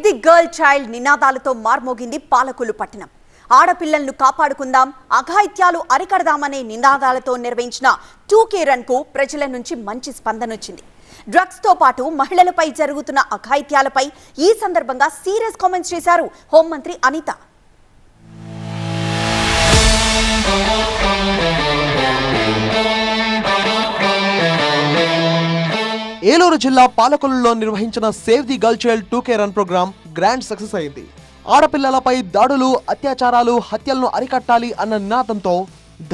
The girl child నినాదాలతో మార్మోగింది పాలకొల్లు పట్టణం. ఆడపిల్లలను కాపాడుకుందాం, అఘాయిత్యాలు అరికడదామనే నినాదాలతో నిర్వహించిన 2K రన్ కు ప్రజల నుంచి మంచి స్పందన వచ్చింది. డ్రగ్స్ తో పాటు మహిళలపై జరుగుతున్న అఘాయిత్యాలపై ఈ సందర్భంగా సీరియస్ కామెంట్స్ చేశారు హోంమంత్రి అనిత. ఏలూరు జిల్లా పాలకొల్లులో నిర్వహించిన save the girl child 2K run programme grand success అయింది. ఆడపిల్లలపై దాడులు, అత్యాచారాలు, హత్యలను అరికట్టాలి అన్న నినాదంతో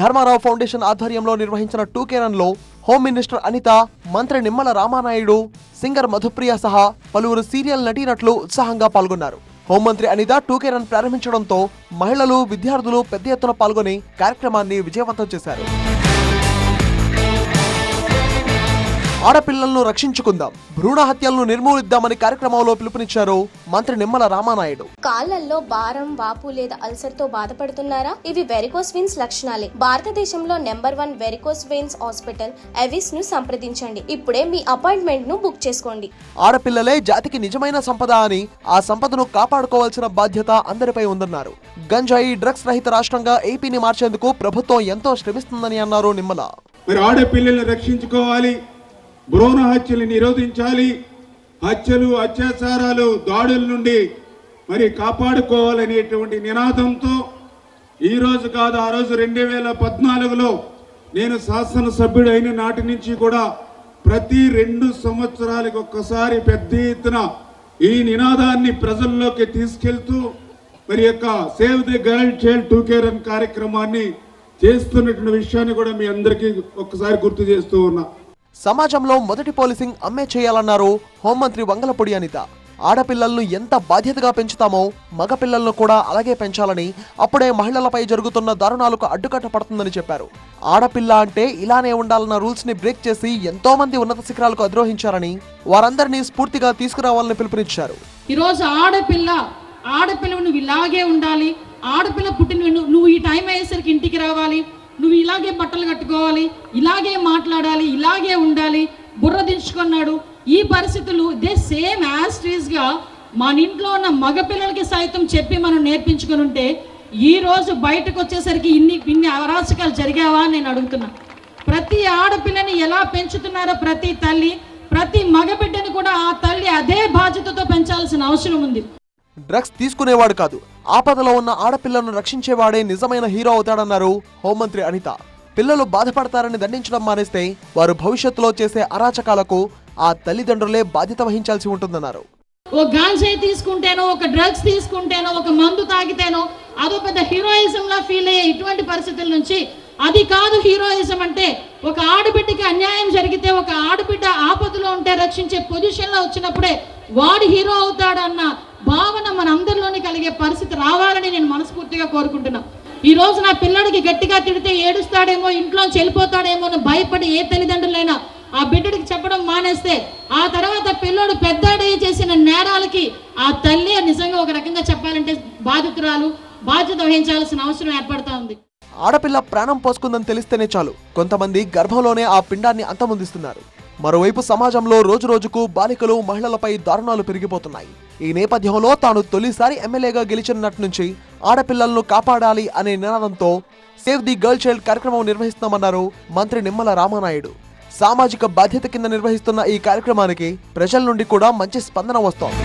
ధర్మారావు ఫౌండేషన్ ఆధ్వర్యంలో నిర్వహించిన 2K రన్ లో హోమ్ మినిస్టర్ అనిత, మంత్రి నిమ్మల రామానాయుడు, సింగర్ మధుప్రియ సహా పలువురు సీరియల్ నటీనటులు ఉత్సాహంగా పాల్గొన్నారు. హోంమంత్రి అనిత 2K రన్ ప్రారంభించడంతో మహిళలు, విద్యార్థులు పెద్ద ఎత్తున పాల్గొని కార్యక్రమాన్ని విజయవంతం చేశారు. ఆడపిల్లలను రక్షించుకుందాం, భ్రూణ హత్యలను నిర్మూలిద్దామని కార్యక్రమంలో పిలుపునిచ్చారు మంత్రి నిమ్మల రామానాయుడు. కాళ్లలో భారం, వాపు లేదా అల్సర్ తో బాధపడుతున్నారా? ఇవి వెరికోస్ వెయిన్స్ లక్షణాలే. భారతదేశంలో number 1 varicose veins hospital Avis ను సంప్రదించండి. ఇప్పుడే మీ అపాయింట్మెంట్ ను బుక్ చేసుకోండి. ఆడపిల్లలే జాతికి నిజమైన సంపద అని, ఆ సంపదను కాపాడుకోవాల్సిన బాధ్యత అందరిపై ఉందన్నారు. గంజాయి, డ్రగ్స్ రహిత రాష్ట్రంగా ఏపీని మార్చేందుకు ప్రభుత్వం ఎంతో శ్రమిస్తుందని అన్నారు నిమ్మల. ఆడపిల్లల్ని రక్షించుకోవాలి, భ్రూణ హత్యలు నిరోధించాలి, హత్యలు, అత్యాచారాలు, దాడుల నుండి కాపాడుకోవాలనేటువంటి నినాదంతో ఈ రోజు కాదు, ఆ రోజు 2014లో నేను శాసనసభ్యుడు అయిన నాటి నుంచి కూడా ప్రతి 2 సంవత్సరాలకు ఒక్కసారి పెద్ద ఎత్తున ఈ నినాదాన్ని ప్రజల్లోకి తీసుకెళ్తూ save the girl child 2K run కార్యక్రమాన్ని చేస్తున్నటువంటి విషయాన్ని కూడా మీ అందరికీ ఒక్కసారి గుర్తు చేస్తూ ఉన్నా. సమాజంలో మొదటి పోలీసింగ్ అమ్మే చేయాలన్నారు హోంమంత్రి వంగలపూడి అనిత. ఆడపిల్లలను ఎంత బాధ్యతగా పెంచుతామో మగపిల్లలను కూడా అలాగే పెంచాలని, అప్పుడే మహిళలపై జరుగుతున్న దారుణాలకు అడ్డుకట్ట పడుతుందని చెప్పారు. ఆడపిల్ల అంటే ఇలానే ఉండాలన్న రూల్స్ ని బ్రేక్ చేసి ఎంతో మంది ఉన్నత శిఖరాలకు అధిరోహించారని, వారందరినీ స్ఫూర్తిగా తీసుకురావాలని పిలుపునిచ్చారు. ఈరోజు ఆడపిల్ల నువ్వు ఇలాగే ఉండాలి, ఆడపిల్ల పుట్టిన నువ్వు ఈ టైం అయ్యేసరికి ఇంటికి రావాలి, నువ్వు ఇలాగే బట్టలు కట్టుకోవాలి, ఇలాగే మాట్లాడాలి, ఇలాగే ఉండాలి, బుర్ర దించుకున్నాడు. ఈ పరిస్థితులు ఇదే సేమ్ యాజ్ గా మన ఇంట్లో ఉన్న మగపిల్లలకి సైతం చెప్పి మనం నేర్పించుకుని ఉంటే ఈ రోజు బయటకు వచ్చేసరికి ఇన్ని అరాచకాలు జరిగావా అని నేను అడుగుతున్నా. ప్రతి ఆడపిల్లని ఎలా పెంచుతున్నారో ప్రతి తల్లి, ప్రతి మగబిడ్డని కూడా ఆ తల్లి అదే బాధ్యతతో పెంచాల్సిన అవసరం ఉంది. డ్రగ్స్ తీసుకునేవాడు కాదు, ఆపదలో ఉన్న ఆడపిల్లను రక్షించేవాడే నిజమైన హీరో అవుతాడన్నారు హోంమంత్రి అనిత. పిల్లలు బాధపడతారని దండించడం మానేస్తే వారు భవిష్యత్తులో చేసే అరాచకాలకు ఆ తల్లిదండ్రులే బాధ్యత వహించాల్సి ఉంటుందన్నారు. ఓ గాంజాయి తీసుకుంటేనో, ఒక డ్రగ్స్ తీసుకుంటేనో, ఒక మందు తాగితేనో అదో పెద్ద హీరోయిజం లా ఫీల్ అయ్యే ఇటువంటి పరిస్థితుల నుంచి అది కాదు హీరోయిజం అంటే. ఒక ఆడబిడ్డకి అన్యాయం జరిగితే, ఒక ఆడబిడ్డ ఆపదలో ఉంటే రక్షించే పొజిషన్ లో వచ్చినప్పుడే వాడు హీరో అవుతాడన్న భావన మన అందరిలోనే కలిగే పరిస్థితి రావాలని నేను మనస్ఫూర్తిగా కోరుకుంటున్నా. ఈ రోజు నా పిల్లడికి గట్టిగా తిడితే ఏడుస్తాడేమో, ఇంట్లో చెల్లిపోతాడేమో అని భయపడి ఏ తల్లిదండ్రులైనా ఆ బిడ్డడికి చెప్పడం మానేస్తే ఆ తర్వాత పిల్లోడు పెద్దాడే చేసిన నేరాలకి ఆ తల్లి నిజంగా ఒక రకంగా చెప్పాలంటే బాధ్యత వహించాల్సిన అవసరం ఏర్పడతా ఉంది. ఆడపిల్ల ప్రాణం పోసుకుందని తెలిస్తేనే చాలు కొంతమంది గర్భంలోనే ఆ పిండాన్ని అంతమొందిస్తున్నారు. మరోవైపు సమాజంలో రోజు రోజుకు బాలికలు, మహిళలపై దారుణాలు పెరిగిపోతున్నాయి. ఈ నేపథ్యంలో తాను తొలిసారి ఎమ్మెల్యేగా గెలిచినట్టు నుంచి ఆడపిల్లలను కాపాడాలి అనే నినాదంతో సేవ్ ది గర్ల్ చైల్డ్ కార్యక్రమం నిర్వహిస్తున్నామన్నారు మంత్రి నిమ్మల రామానాయుడు. సామాజిక బాధ్యత కింద నిర్వహిస్తున్న ఈ కార్యక్రమానికి ప్రజల నుండి కూడా మంచి స్పందన వస్తోంది.